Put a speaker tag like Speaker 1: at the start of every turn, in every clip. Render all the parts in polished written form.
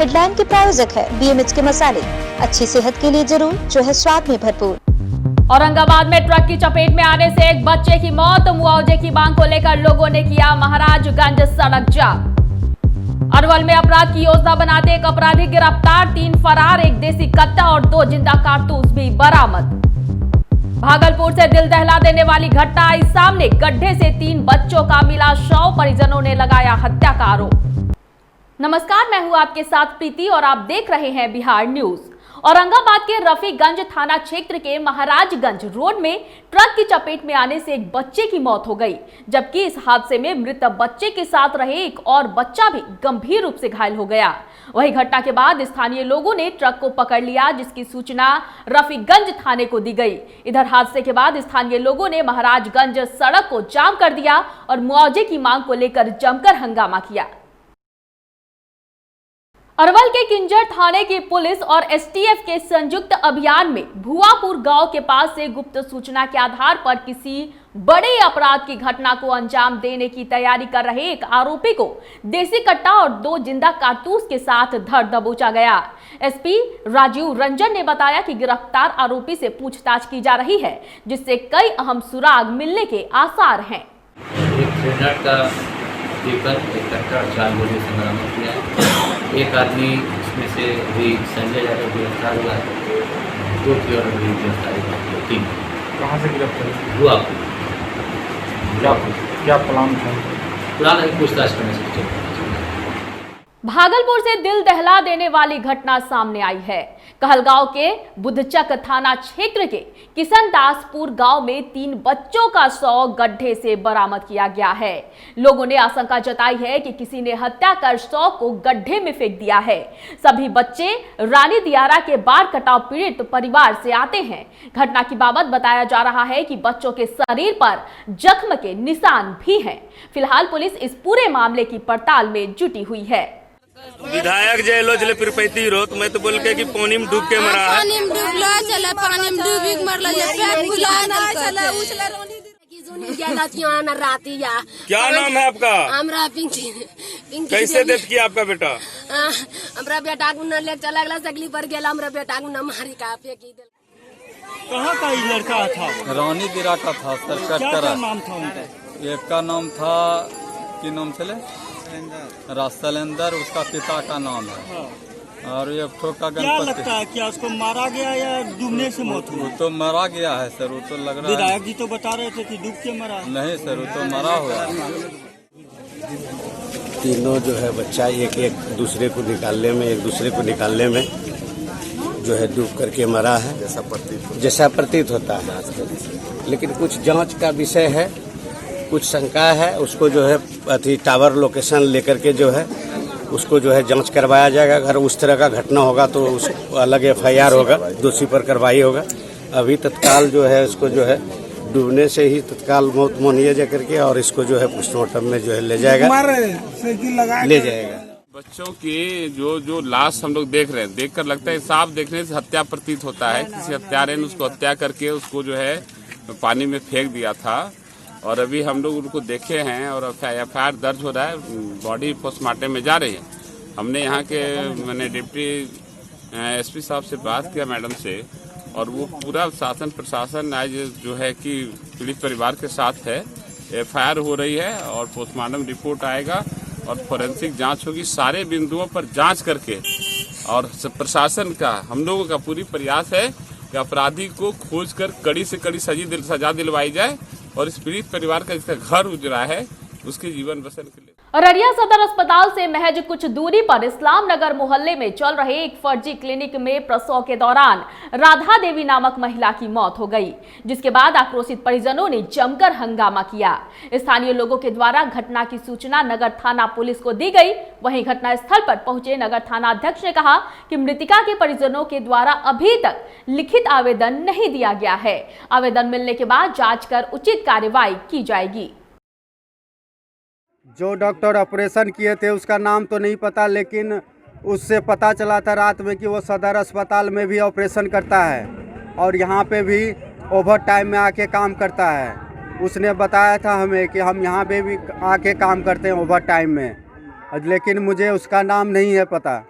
Speaker 1: Midland के प्रायोजक है BMH के मसाले, अच्छी सेहत के लिए जरूर, जो है स्वाद में भरपूर।
Speaker 2: औरंगाबाद में ट्रक की चपेट में आने से एक बच्चे की मौत, मुआवजे की मांग को लेकर लोगों ने किया महाराजगंज सड़क जाम। अरवल में अपराध की योजना बनाते एक अपराधी गिरफ्तार, 3 फरार, एक देसी कट्टा और 2 जिंदा कारतूस भी बरामद। भागलपुर से दिल दहला देने वाली घटना आई सामने, गड्ढे से 3 बच्चों का मिला शव, परिजनों ने लगाया हत्या का आरोप। नमस्कार, मैं हूं आपके साथ प्रीति और आप देख रहे हैं बिहार न्यूज। औरंगाबाद के रफीगंज थाना क्षेत्र के महाराजगंज रोड में ट्रक की चपेट में आने से एक बच्चे की मौत हो गई, जबकि इस हादसे में मृत बच्चे के साथ रहे एक और बच्चा भी गंभीर रूप से घायल हो गया। वही घटना के बाद स्थानीय लोगों ने ट्रक को पकड़ लिया, जिसकी सूचना रफीगंज थाने को दी गई। इधर हादसे के बाद स्थानीय लोगों ने महाराजगंज सड़क को जाम कर दिया और मुआवजे की मांग को लेकर जमकर हंगामा किया। अरवल के किंजर थाने की पुलिस और STF के संयुक्त अभियान में भुआपुर गांव के पास से गुप्त सूचना के आधार पर किसी बड़े अपराध की घटना को अंजाम देने की तैयारी कर रहे एक आरोपी को देसी कट्टा और 2 जिंदा कारतूस के साथ धर दबोचा गया। SP राजीव रंजन ने बताया कि गिरफ्तार आरोपी से पूछताछ की जा रही है, जिससे कई अहम सुराग मिलने के आसार हैं।
Speaker 3: एक कट्टा 4 गोली से बरामद किया है। एक आदमी इसमें से भी संजय यादव गिरफ्तार हुआ है। 2 की और भी गिरफ्तारी बाकी है, 3।
Speaker 4: कहाँ से गिरफ्तार
Speaker 3: हुआ?
Speaker 4: क्या प्लान था?
Speaker 3: प्लान है पूछताछ करने से।
Speaker 2: भागलपुर से दिल दहला देने वाली घटना सामने आई है। कहलगांव के बुद्धचक थाना क्षेत्र के किशनदासपुर गांव में 3 बच्चों का शव गड्ढे से बरामद किया गया है। लोगों ने आशंका जताई है कि किसी ने हत्या कर शव को गड्ढे में फेंक दिया है। सभी बच्चे रानी दियारा के बाढ़ कटाव पीड़ित परिवार से आते हैं। घटना की बाबत बताया जा रहा है कि बच्चों के शरीर पर जख्म के निशान भी हैं। फिलहाल पुलिस इस पूरे मामले की पड़ताल में जुटी हुई है।
Speaker 5: विधायक जेलो चले फिर पैती रो, मैं तो बोल के कि पानी में डूब के मरा है।
Speaker 6: पानी में डूबला चला, पानी में डूब के मरला, ये पेट फुला चला उछला रोनी की जोनी गेला कियाना राती या।
Speaker 5: क्या नाम है आपका?
Speaker 6: हमरा पिंकी।
Speaker 5: कैसे डेथ किया आपका बेटा?
Speaker 6: हमरा बेटा को न ले चला गला सकली पर गेला, हमरा बेटा को न मारी का फेंकी दे।
Speaker 4: कहाँ का ये लड़का था?
Speaker 7: रानी दिरा का था सर।
Speaker 4: क्या नाम था उनका?
Speaker 7: एक का नाम था, की नाम चले रास्तलेंदर, उसका पिता का नाम है। हाँ। और एक ठो का
Speaker 4: क्या लगता है, क्या उसको मारा गया या डूबने से मौत हुई?
Speaker 7: वो तो मरा गया है सर, वो तो लग रहा है।
Speaker 4: विधायक जी तो बता रहे थे कि डूब के मरा।
Speaker 7: नहीं सर, वो तो मरा हुआ।
Speaker 8: तीनों जो है बच्चा एक दूसरे को निकालने में जो है डूब करके मरा है, जैसा प्रतीत होता है। लेकिन कुछ जांच का विषय है, कुछ शंका है। उसको जो है टावर लोकेशन लेकर के जो है उसको जो है जांच करवाया जाएगा। अगर उस तरह का घटना होगा तो उस अलग FIR होगा, दोषी पर कार्रवाई होगा। अभी तत्काल जो है उसको जो है डूबने से ही तत्काल मौत मानिए जा करके और इसको जो है पोस्टमार्टम में जो है ले जाएगा।
Speaker 5: बच्चों की जो लाश हम लोग देख रहे हैं, देखकर लगता है, साफ देखने से हत्या प्रतीत होता है। किसी हत्यारे ने उसको हत्या करके उसको जो है पानी में फेंक दिया था। और अभी हम लोग उनको देखे हैं और FIR दर्ज हो रहा है, बॉडी पोस्टमार्टम में जा रही है। हमने यहाँ के मैंने डिप्टी SP साहब से बात किया, मैडम से, और वो पूरा शासन प्रशासन आज जो है कि पीड़ित परिवार के साथ है। FIR हो रही है और पोस्टमार्टम रिपोर्ट आएगा और फोरेंसिक जांच होगी। सारे बिंदुओं पर जांच करके और प्रशासन का, हम लोगों का पूरी प्रयास है कि अपराधी को खोजकर कड़ी से कड़ी सजा दिलवाई जाए और इस पीड़ित परिवार का जिसका घर उजड़ा है उसके जीवन बसर के लिए।
Speaker 2: अररिया सदर अस्पताल से महज कुछ दूरी पर इस्लाम नगर मोहल्ले में चल रहे एक फर्जी क्लिनिक में प्रसव के दौरान राधा देवी नामक महिला की मौत हो गई, जिसके बाद आक्रोशित परिजनों ने जमकर हंगामा किया। स्थानीय लोगों के द्वारा घटना की सूचना नगर थाना पुलिस को दी गई। वहीं घटनास्थल पर पहुंचे नगर थाना अध्यक्ष ने कहा कि मृतिका के परिजनों के द्वारा अभी तक लिखित आवेदन नहीं दिया गया है। आवेदन मिलने के बाद जांच कर उचित कार्रवाई की जाएगी।
Speaker 9: जो डॉक्टर ऑपरेशन किए थे उसका नाम तो नहीं पता, लेकिन उससे पता चला था रात में कि वो सदर अस्पताल में भी ऑपरेशन करता है और यहाँ पे भी ओवर टाइम में आके काम करता है। उसने बताया था हमें कि हम यहाँ पे भी आके काम करते हैं ओवर टाइम में, लेकिन मुझे उसका नाम नहीं है पता।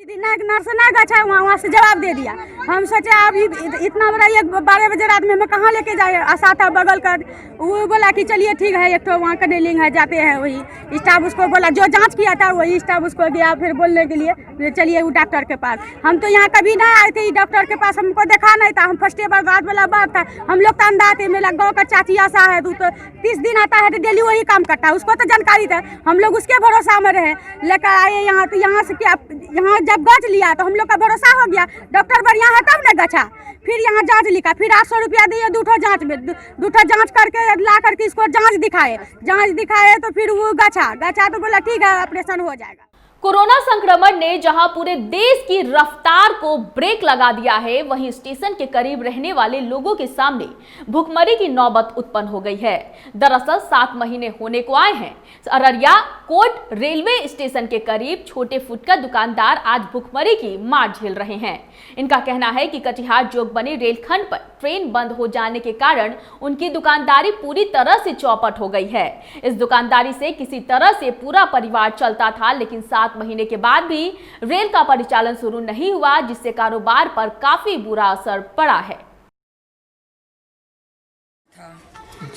Speaker 10: नर्स ना गया वहाँ से जवाब दे दिया। हम सोचे अभी इतना बड़ा 12 बजे रात में मैं कहाँ लेके जाए। आशा था बगल का, वो बोला कि चलिए ठीक है, एक तो वहाँ का डीलिंग है, जाते हैं। वही स्टाफ उसको बोला, जो जांच किया था वही स्टाफ उसको गया फिर बोलने के लिए चलिए वो डॉक्टर के पास। हम तो यहाँ कभी नहीं आए थे, डॉक्टर के पास हमको देखा नहीं था। हम फर्स्ट बार रात वाला बात था, हम लोग तो अंधा थे। मेरा गाँव का चाची आशा है, तो 30 दिन आता है तो डेली वही काम करता है, उसको तो जानकारी था। हम लोग उसके भरोसा में रहे, लेकर आए यहाँ। तो यहाँ से क्या, यहाँ जब गच लिया तो हम लोग का भरोसा हो गया, डॉक्टर बढ़िया है तब न गछा। फिर यहाँ जांच लिखा, फिर 800 रुपया दिए दूठो जांच में, दूठो जांच करके ला करके इसको जांच दिखाए तो फिर वो गछा तो बोला ठीक है ऑपरेशन हो जाएगा।
Speaker 2: कोरोना संक्रमण ने जहां पूरे देश की रफ्तार को ब्रेक लगा दिया है, वहीं स्टेशन के करीब रहने वाले लोगों के सामने भुखमरी की नौबत उत्पन्न हो गई है। दरअसल 7 महीने होने को आए हैं। अररिया कोट रेलवे स्टेशन के करीब छोटे फुटकर दुकानदार आज भुखमरी की मार झेल रहे हैं। इनका कहना है कि कटिहार जोगबनी रेलखंड पर ट्रेन बंद हो जाने के कारण उनकी दुकानदारी पूरी तरह से चौपट हो गई है। इस दुकानदारी से किसी तरह से पूरा परिवार चलता था, लेकिन 7 महीने के बाद भी रेल का परिचालन शुरू नहीं हुआ, जिससे कारोबार पर काफी बुरा असर पड़ा है।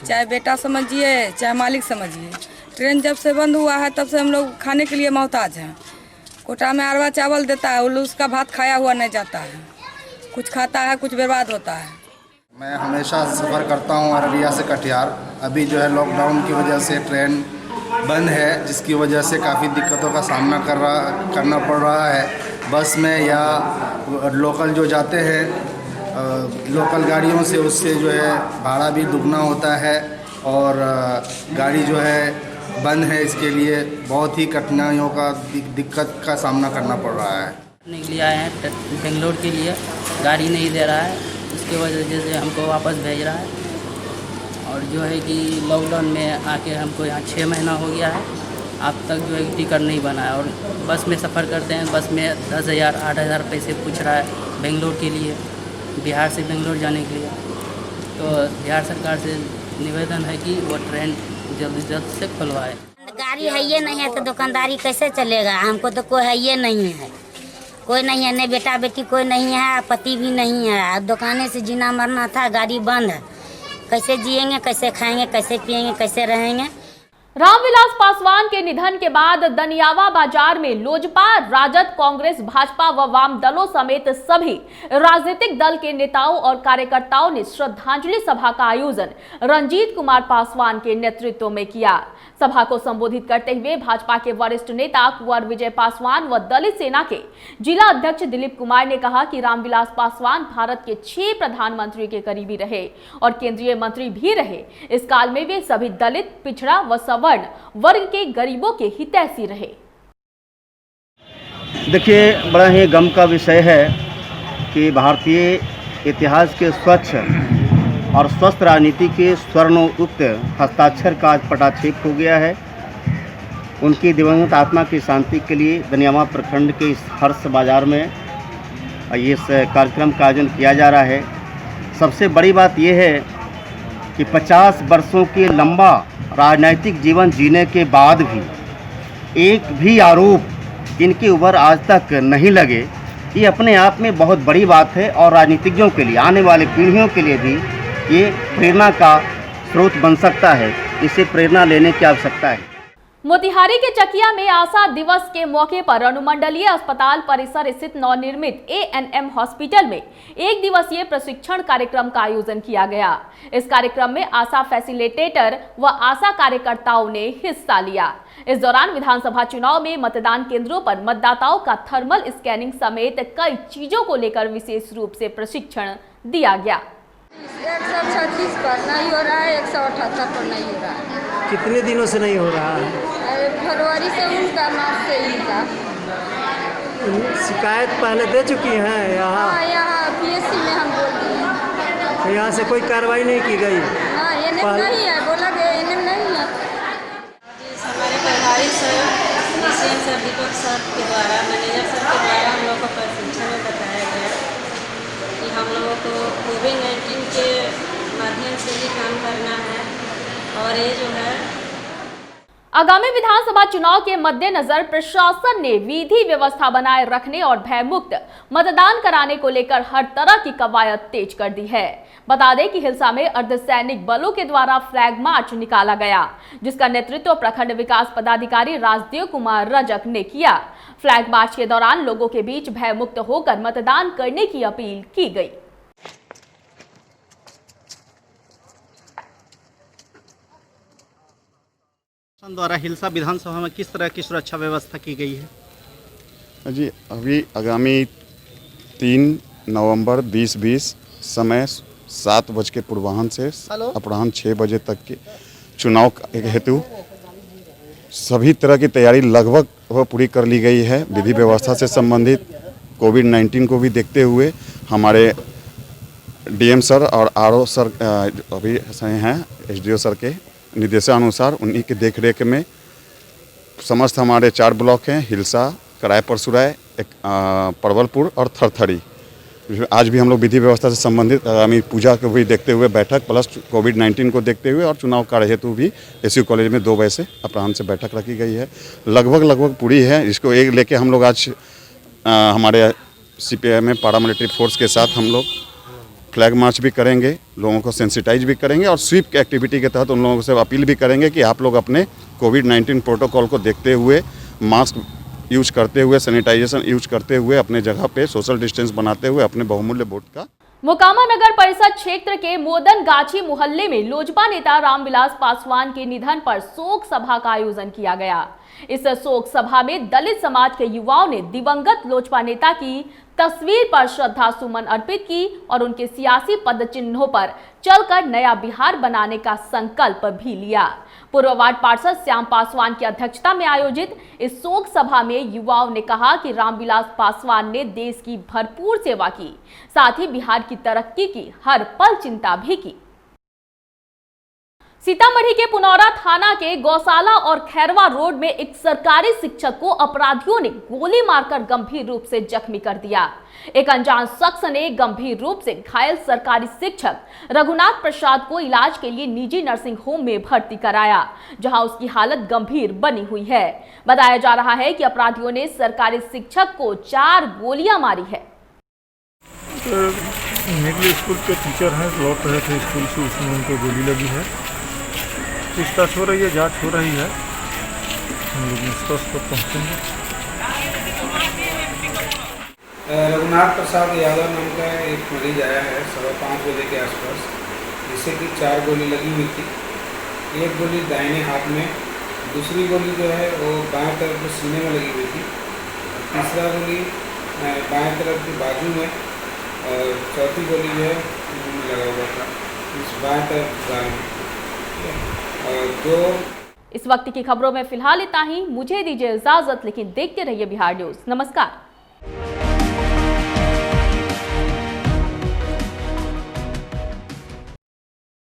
Speaker 11: चाहे बेटा समझिए चाहे मालिक समझिए, ट्रेन जब से बंद हुआ है तब से हम लोग खाने के लिए मोहताज हैं। कोटा में अरवा चावल देता है, उसका भात खाया हुआ नहीं जाता है, कुछ खाता है कुछ बर्बाद होता है।
Speaker 12: मैं हमेशा सफ़र करता हूँ अररिया से कटिहार। अभी जो है लॉकडाउन की वजह से ट्रेन बंद है, जिसकी वजह से काफ़ी दिक्कतों का सामना करना पड़ रहा है। बस में या लोकल जो जाते हैं लोकल गाड़ियों से, उससे जो है भाड़ा भी दुगना होता है और गाड़ी जो है बंद है, इसके लिए बहुत ही कठिनाइयों का दिक्कत का सामना करना पड़ रहा है।
Speaker 13: के लिए आए हैं बेंगलोर के लिए, गाड़ी नहीं दे रहा है, उसकी वजह से हमको वापस भेज रहा है। और जो है कि लॉकडाउन में आके हमको यहाँ 6 महीना हो गया है, अब तक जो है टिकट नहीं बना है। और बस में सफ़र करते हैं, बस में 10,000 8,000 पैसे पूछ रहा है बेंगलोर के लिए, बिहार से बेंगलोर जाने के लिए। तो बिहार सरकार से निवेदन है कि वो ट्रेन जल्द से जल्द से खुलवाए।
Speaker 14: गाड़ी है ये नहीं है तो दुकानदारी कैसे चलेगा? हमको तो कोई है ये नहीं है, कोई नहीं है, नहीं बेटा बेटी कोई नहीं है, पति भी नहीं है। दुकाने से जीना मरना था, गाड़ी बंद है, कैसे जिएंगे, कैसे खाएंगे, कैसे पिएंगे, कैसे रहेंगे?
Speaker 2: रामविलास पासवान के निधन के बाद दनियावा बाजार में लोजपा, राजद, कांग्रेस, भाजपा व वाम दलों समेत सभी राजनीतिक दल के नेताओं और कार्यकर्ताओं ने श्रद्धांजलि सभा का आयोजन रणजीत कुमार पासवान के नेतृत्व में किया। सभा को संबोधित करते हुए भाजपा के वरिष्ठ नेता कुंवर विजय पासवान व दलित सेना के जिला अध्यक्ष दिलीप कुमार ने कहा कि रामविलास पासवान भारत के 6 प्रधानमंत्री के करीबी रहे और केंद्रीय मंत्री भी रहे। इस काल में वे सभी दलित, पिछड़ा व सवर्ण वर्ग के गरीबों के हितैषी रहे।
Speaker 9: देखिए, बड़ा ही गम का विषय है कि भारतीय इतिहास के स्वच्छ और स्वस्थ राजनीति के स्वर्णोक्त हस्ताक्षर का आज पटाक्षेप हो गया है। उनकी दिवंगत आत्मा की शांति के लिए दनियावा प्रखंड के इस हर्ष बाजार में इस कार्यक्रम का आयोजन किया जा रहा है। सबसे बड़ी बात यह है कि 50 वर्षों के लंबा राजनीतिक जीवन जीने के बाद भी एक भी आरोप इनके ऊपर आज तक नहीं लगे, ये अपने आप में बहुत बड़ी बात है और राजनीतिज्ञों के लिए, आने वाले पीढ़ियों के लिए भी ये प्रेरणा का स्रोत बन सकता है। इसे प्रेरणा लेने की आवश्यकता है।
Speaker 2: मोतिहारी के चकिया में आशा दिवस के मौके पर अनुमंडलीय अस्पताल परिसर स्थित नवनिर्मित ANM हॉस्पिटल में 1 दिवसीय प्रशिक्षण कार्यक्रम का आयोजन किया गया। इस कार्यक्रम में आशा फैसिलिटेटर व आशा कार्यकर्ताओं ने हिस्सा लिया। इस दौरान विधानसभा चुनाव में मतदान केंद्रों पर मतदाताओं का थर्मल स्कैनिंग समेत कई चीजों को लेकर विशेष रूप से प्रशिक्षण दिया गया।
Speaker 11: 136 पर नहीं हो रहा है, 178 पर नहीं हो रहा है।
Speaker 15: कितने दिनों से नहीं हो रहा है?
Speaker 11: फरवरी से उनका, मार्च से इनका।
Speaker 15: शिकायत पहले दे चुकी हैं यहाँ?
Speaker 11: यहाँ PSC में हम बोल रहे हैं।
Speaker 15: तो यहाँ से कोई कार्रवाई नहीं की गई?
Speaker 11: हाँ, NM नहीं है, बोला गया NM नहीं है।
Speaker 16: हमारे प्रभारी सर दीपक सर के द्वारा, मैनेजर सर के द्वारा हम लोग को प्रशिक्षण में बताया गया कि हम लोगों को कोविड-19 के माध्यम से ही काम करना है। और ये जो है
Speaker 2: आगामी विधानसभा चुनाव के मद्देनजर प्रशासन ने विधि व्यवस्था बनाए रखने और भयमुक्त मतदान कराने को लेकर हर तरह की कवायद तेज कर दी है। बता दें कि हिलसा में अर्धसैनिक बलों के द्वारा फ्लैग मार्च निकाला गया, जिसका नेतृत्व प्रखंड विकास पदाधिकारी राजदेव कुमार रजक ने किया। फ्लैग मार्च के दौरान लोगों के बीच भयमुक्त होकर मतदान करने की अपील की गई।
Speaker 17: द्वारा हिलसा विधानसभा में किस तरह की सुरक्षा व्यवस्था की गई है?
Speaker 18: जी, अभी आगामी 3 नवंबर 2020 समय 7 बज के पूर्वाह्न से अपराह्न 6 बजे तक के चुनाव के हेतु सभी तरह की तैयारी लगभग पूरी कर ली गई है। विधि व्यवस्था से संबंधित कोविड-19 को भी देखते हुए हमारे डीएम सर और आरओ सर अभी हैं एसडीओ सर के निर्देशानुसार उन्हीं के देखरेख में समस्त हमारे 4 ब्लॉक हैं, हिलसा, कराय परसुराय, परवलपुर और थरथरी। आज भी हम लोग विधि व्यवस्था से संबंधित आगामी पूजा को भी देखते हुए बैठक प्लस कोविड-19 को देखते हुए और चुनाव कार्य हेतु भी एसयू कॉलेज में 2 बजे से अपराह्न से बैठक रखी गई है। लगभग पूरी है। इसको एक लेके हम लोग आज हमारे सीपीआई में पैरामिलिट्री फोर्स के साथ हम लोग फ्लैग मार्च भी करेंगे, लोगों को सेंसिटाइज भी करेंगे और स्वीप एक्टिविटी के तहत उन लोगों से अपील भी करेंगे कि आप लोग अपने कोविड-19 प्रोटोकॉल को देखते हुए मास्क यूज करते हुए, सैनिटाइजेशन यूज करते हुए, अपने जगह पे सोशल डिस्टेंस बनाते हुए अपने बहुमूल्य वोट का।
Speaker 2: मोकामा नगर परिषद क्षेत्र के मोदन गाछी मोहल्ले में लोजपा नेता रामविलास पासवान के निधन पर शोक सभा का आयोजन किया गया। इस शोक सभा में दलित समाज के युवाओं ने दिवंगत लोजपा नेता की तस्वीर पर श्रद्धा सुमन अर्पित की और उनके सियासी पद चिन्हों पर चलकर नया बिहार बनाने का संकल्प भी लिया। पूर्व वार्ड पार्षद श्याम पासवान की अध्यक्षता में आयोजित इस शोक सभा में युवाओं ने कहा कि रामविलास पासवान ने देश की भरपूर सेवा की, साथ ही बिहार की तरक्की की हर पल चिंता भी की। सीतामढ़ी के पुनौरा थाना के गौशाला और खैरवा रोड में एक सरकारी शिक्षक को अपराधियों ने गोली मारकर गंभीर रूप से जख्मी कर दिया। एक अनजान शख्स ने गंभीर रूप से घायल सरकारी शिक्षक रघुनाथ प्रसाद को इलाज के लिए निजी नर्सिंग होम में भर्ती कराया, जहां उसकी हालत गंभीर बनी हुई है। बताया जा रहा है कि अपराधियों ने सरकारी शिक्षक को 4 गोलियां मारी है।
Speaker 19: मिडिल स्कूल के टीचर हैं, लौट रहे थे स्कूल से, उसमें उनको गोली लगी है। पूछताछ हो रही है, जांच हो रही है, हम लोग निष्कर्ष पर पहुँचेंगे।
Speaker 20: रघुनाथ प्रसाद यादव नाम का एक मरीज आया है 5:15 बजे के आसपास, जिससे कि 4 गोली लगी हुई थी। एक गोली दाहिने हाथ में, दूसरी गोली जो है वो बाएं तरफ के सीने में लगी हुई थी, तीसरा गोली बाएं तरफ की बाजू में और चौथी गोली जो है मुंह में लगा हुआ था, इस बाएं तरफ गाल में।
Speaker 2: इस वक्त की खबरों में फिलहाल इतना ही। मुझे दीजिए इजाजत, लेकिन देखते रहिए बिहार न्यूज। नमस्कार।